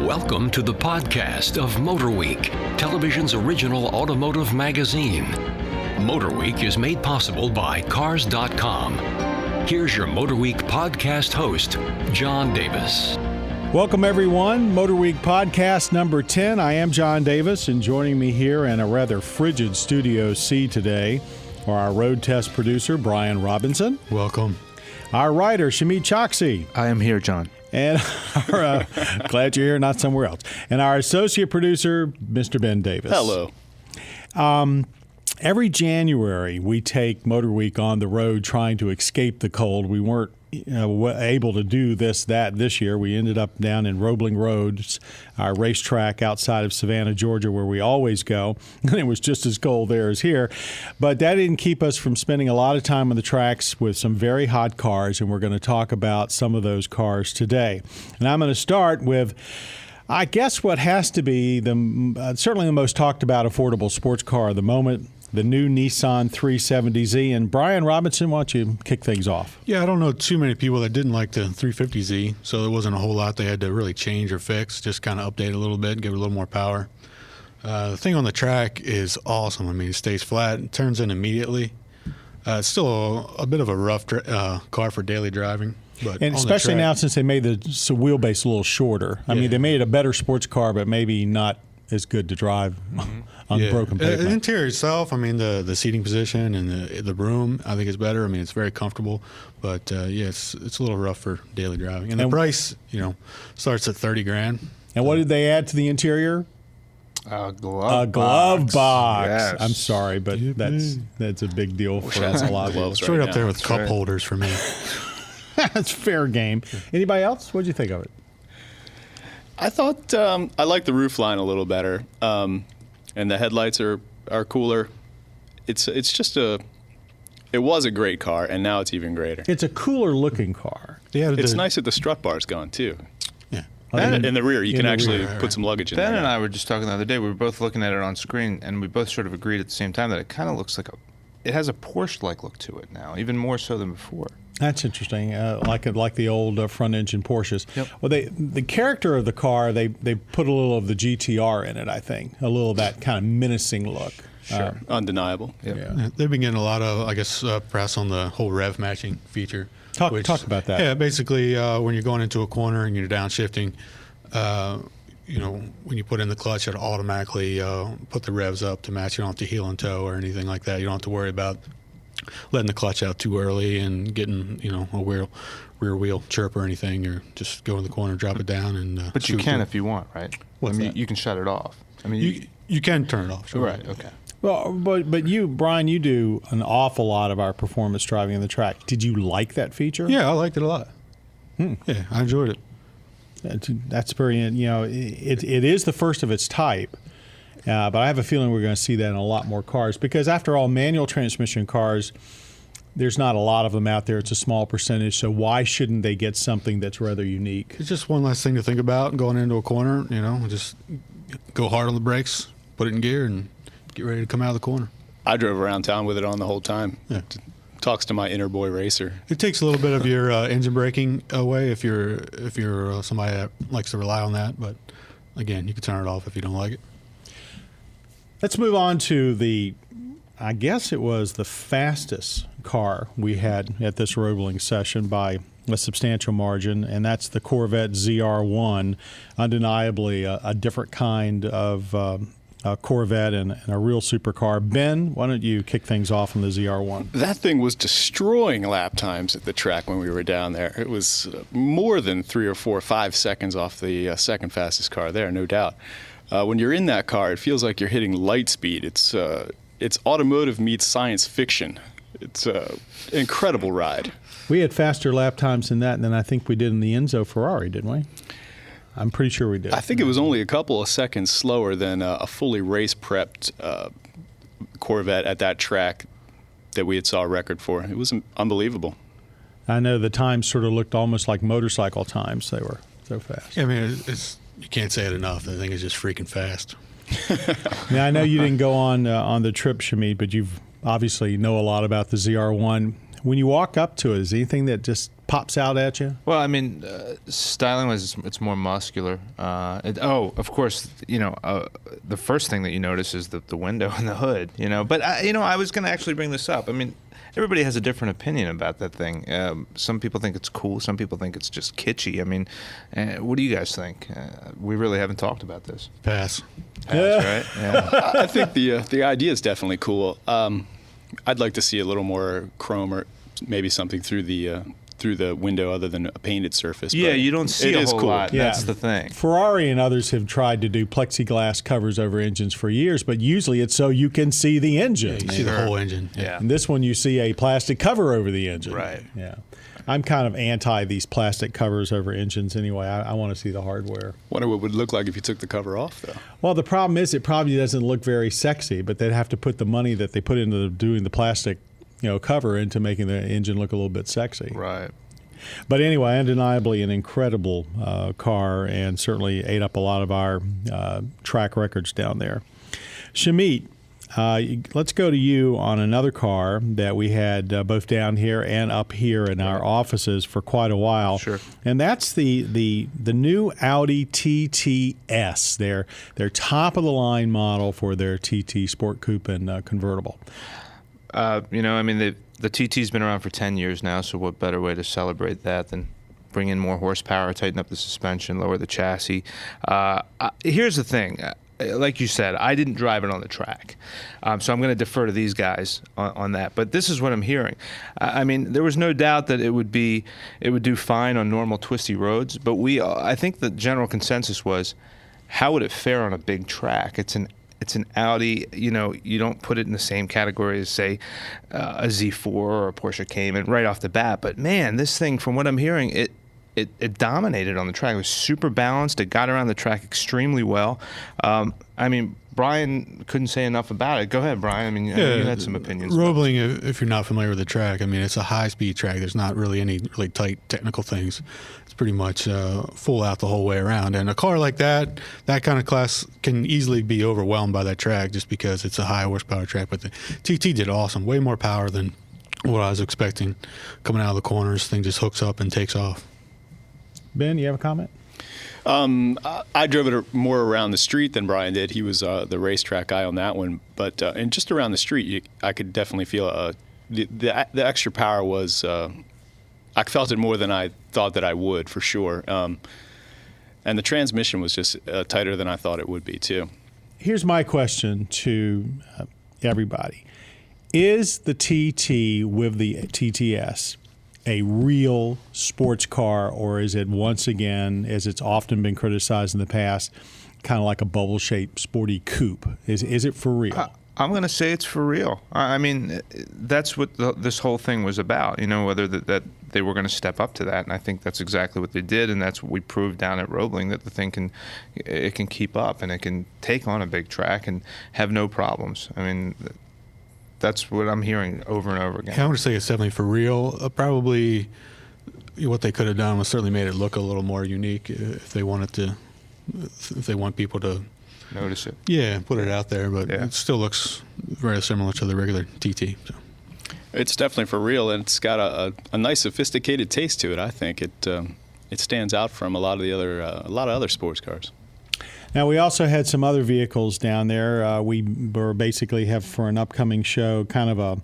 Welcome to the podcast of MotorWeek, television's original automotive magazine. MotorWeek is made possible by Cars.com. Here's your MotorWeek podcast host, John Davis. Welcome, everyone. MotorWeek podcast number 10. I am John Davis, and joining me here in a rather frigid Studio C today are our road test producer, Brian Robinson. Welcome. Our writer, Shamit Choksi. I am here, John. And our, glad you're here, not somewhere else. And our associate producer, Mr. Ben Davis. Hello. Every January, we take MotorWeek on the road trying to escape the cold. We weren't able to do this year. We ended up down in Roebling Road, our racetrack outside of Savannah, Georgia, where we always go. And it was just as cold there as here. But that didn't keep us from spending a lot of time on the tracks with some very hot cars, and we're going to talk about some of those cars today. And I'm going to start with, I guess, what has to be certainly the most talked about affordable sports car of the moment, the new Nissan 370Z. And Brian Robinson, why don't you kick things off? Yeah, I don't know too many people that didn't like the 350Z, so there wasn't a whole lot they had to really change or fix, just kind of update a little bit, give it a little more power. The thing on the track is awesome. I mean, it stays flat, it turns in immediately. It's still a bit of a rough car for daily driving. But and especially now since they made the wheelbase a little shorter. I mean, they made it a better sports car, but maybe not as good to drive on broken pavement. The interior itself, I mean, the seating position and the room, I think is better. I mean, it's very comfortable, but it's a little rough for daily driving. And the price, starts at $30,000. And what did they add to the interior? A glove box. Yes. I'm sorry, but that's a big deal for a lot of us. Straight up there with cup holders for me. That's fair game. Anybody else? What did you think of it? I thought I liked the roof line a little better, and the headlights are cooler. It was a great car, and now it's even greater. It's a cooler looking car. Yeah, it's nice that the strut bar's gone too. Yeah, in the rear, you can actually put some luggage in there. Ben and I were just talking the other day. We were both looking at it on screen, and we both sort of agreed at the same time that it kind of looks like it has a Porsche-like look to it now, even more so than before. That's interesting, like the old front-engine Porsches. Yep. Well, the character of the car, they put a little of the GTR in it, I think, a little of that kind of menacing look. Sure, undeniable. Yep. Yeah. They've been getting a lot of, I guess, press on the whole rev matching feature. Talk about that. Yeah, basically, when you're going into a corner and you're downshifting, when you put in the clutch, it'll automatically put the revs up to match. You don't have to heel and toe or anything like that. You don't have to worry about letting the clutch out too early and getting, a rear wheel chirp or anything, or just go in the corner, drop it down, and. But you can if you want, right? What's that? You can shut it off. I mean, you can turn it off. Sure. Right. Okay. Well, but you, Brian, you do an awful lot of our performance driving on the track. Did you like that feature? Yeah, I liked it a lot. Yeah, I enjoyed it. That's very, it is the first of its type. But I have a feeling we're going to see that in a lot more cars because, after all, manual transmission cars, there's not a lot of them out there. It's a small percentage. So why shouldn't they get something that's rather unique? It's just one less thing to think about going into a corner. Just go hard on the brakes, put it in gear, and get ready to come out of the corner. I drove around town with it on the whole time. Yeah. Talks to my inner boy racer. It takes a little bit of your engine braking away if you're somebody that likes to rely on that. But again, you can turn it off if you don't like it. Let's move on to I guess it was the fastest car we had at this Roebling session by a substantial margin, and that's the Corvette ZR1, undeniably a different kind of Corvette and a real supercar. Ben, why don't you kick things off on the ZR1? That thing was destroying lap times at the track when we were down there. It was more than 3 or 4 or 5 seconds off the second fastest car there, no doubt. When you're in that car, it feels like you're hitting light speed. It's automotive meets science fiction. It's an incredible ride. We had faster lap times than that, and then I think we did in the Enzo Ferrari, didn't we? I'm pretty sure we did. I think it was only a couple of seconds slower than a fully race-prepped Corvette at that track that we had saw a record for. It was unbelievable. I know the times sort of looked almost like motorcycle times. They were so fast. Yeah, I mean, you can't say it enough. The thing is just freaking fast. Now, I know you didn't go on the trip, Shamit, but you've obviously know a lot about the ZR1. When you walk up to it, is there anything that just pops out at you? Well, I mean, styling-wise, it's more muscular. Of course, the first thing that you notice is the window and the hood. But I was going to actually bring this up. I mean, everybody has a different opinion about that thing. Some people think it's cool. Some people think it's just kitschy. I mean, what do you guys think? We really haven't talked about this. Pass. Right? Yeah. I think the idea is definitely cool. I'd like to see a little more chrome or maybe something through the window other than a painted surface. Yeah, but you don't see a whole lot. Yeah. That's the thing. Ferrari and others have tried to do plexiglass covers over engines for years, but usually it's so you can see the engine. You see the whole engine. Yeah. And this one you see a plastic cover over the engine. Right. Yeah. I'm kind of anti these plastic covers over engines anyway. I want to see the hardware. Wonder what it would look like if you took the cover off, though. Well, the problem is it probably doesn't look very sexy, but they'd have to put the money that they put into doing the plastic, cover into making the engine look a little bit sexy. Right. But anyway, undeniably an incredible car, and certainly ate up a lot of our track records down there. Shamit, let's go to you on another car that we had both down here and up here in our offices for quite a while. Sure. And that's the new Audi TTS, their top of the line model for their TT Sport Coupe and convertible. The TT's been around for 10 years now, so what better way to celebrate that than bring in more horsepower, tighten up the suspension, lower the chassis. Here's the thing. Like you said, I didn't drive it on the track, so I'm going to defer to these guys on that. But this is what I'm hearing. I mean, there was no doubt that it would do fine on normal twisty roads. But I think the general consensus was, how would it fare on a big track? It's an Audi. You don't put it in the same category as, say, a Z4 or a Porsche Cayman right off the bat. But man, this thing, from what I'm hearing, it dominated on the track. It was super balanced. It got around the track extremely well. Brian couldn't say enough about it. Go ahead, Brian. You had some opinions. Roebling, if you're not familiar with the track, it's a high-speed track. There's not really any really tight technical things. It's pretty much full out the whole way around. And a car like that kind of class can easily be overwhelmed by that track just because it's a high horsepower track. But the TT did awesome. Way more power than what I was expecting. Coming out of the corners, thing just hooks up and takes off. Ben, you have a comment? I drove it more around the street than Brian did. He was the racetrack guy on that one. But and just around the street, I could definitely feel the extra power was. I felt it more than I thought that I would, for sure. And the transmission was just tighter than I thought it would be, too. Here's my question to everybody. Is the TT with the TTS a real sports car, or is it, once again, as it's often been criticized in the past, kind of like a bubble-shaped sporty coupe? Is it for real? I'm going to say it's for real. That's what this whole thing was about, whether that they were going to step up to that, and I think that's exactly what they did, and that's what we proved down at Roebling, that the thing can keep up, and it can take on a big track and have no problems. That's what I'm hearing over and over again. Yeah, I would say it's definitely for real. Probably what they could have done was certainly made it look a little more unique if they want people to notice it. Yeah, put it out there, but Yeah. It still looks very similar to the regular TT. So. It's definitely for real, and it's got a nice, sophisticated taste to it. I think it stands out from a lot of other sports cars. Now, we also had some other vehicles down there. We were basically have, for an upcoming show, kind of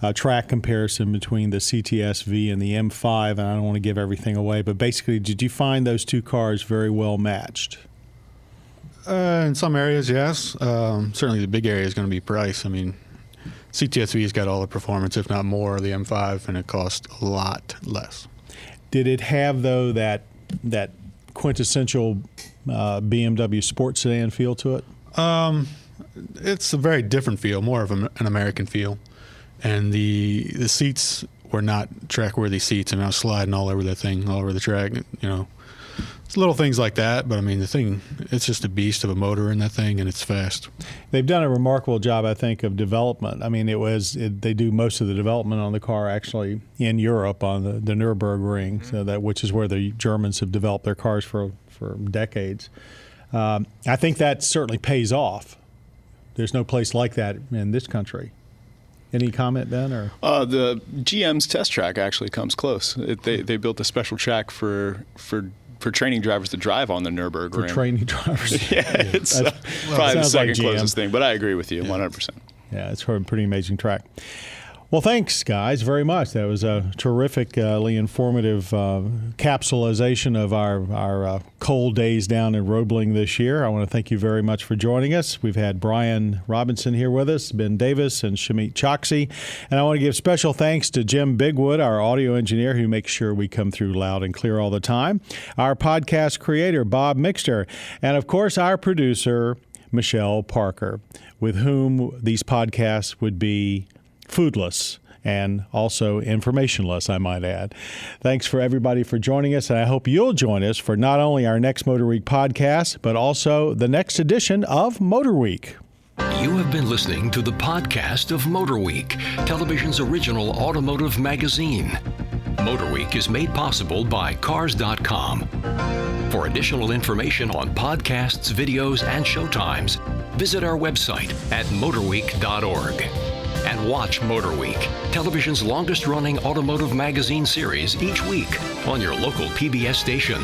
a track comparison between the CTS-V and the M5, and I don't want to give everything away, but basically, did you find those two cars very well matched? In some areas, yes. Certainly the big area is going to be price. CTS-V's got all the performance, if not more, of the M5, and it cost a lot less. Did it have, though, that quintessential BMW sports sedan feel to it? It's a very different feel, more of an American feel. And the seats were not track-worthy seats. I was sliding all over that thing, all over the track, It's little things like that, but the thing, it's just a beast of a motor in that thing, and it's fast. They've done a remarkable job, I think, of development. They do most of the development on the car actually in Europe on the Nürburgring, mm-hmm. Which is where the Germans have developed their cars for decades. I think that certainly pays off. There's no place like that in this country. Any comment, Ben? Or The GM's test track actually comes close. They built a special track for training drivers to drive on the Nürburgring. for training drivers? Yeah, it's probably the sounds like second GM. closest thing, but I agree with you 100%. Yeah, it's a pretty amazing track. Well, thanks, guys, very much. That was a terrifically informative capsulization of our cold days down in Roebling this year. I want to thank you very much for joining us. We've had Brian Robinson here with us, Ben Davis, and Shamit Choksi. And I want to give special thanks to Jim Bigwood, our audio engineer, who makes sure we come through loud and clear all the time, our podcast creator, Bob Mixter, and, of course, our producer, Michelle Parker, with whom these podcasts would be foodless and also informationless, I might add. Thanks for everybody for joining us, and I hope you'll join us for not only our next MotorWeek podcast, but also the next edition of MotorWeek. You have been listening to the podcast of MotorWeek, television's original automotive magazine. MotorWeek is made possible by Cars.com. For additional information on podcasts, videos, and showtimes, visit our website at motorweek.org. And watch MotorWeek, television's longest-running automotive magazine series each week on your local PBS station.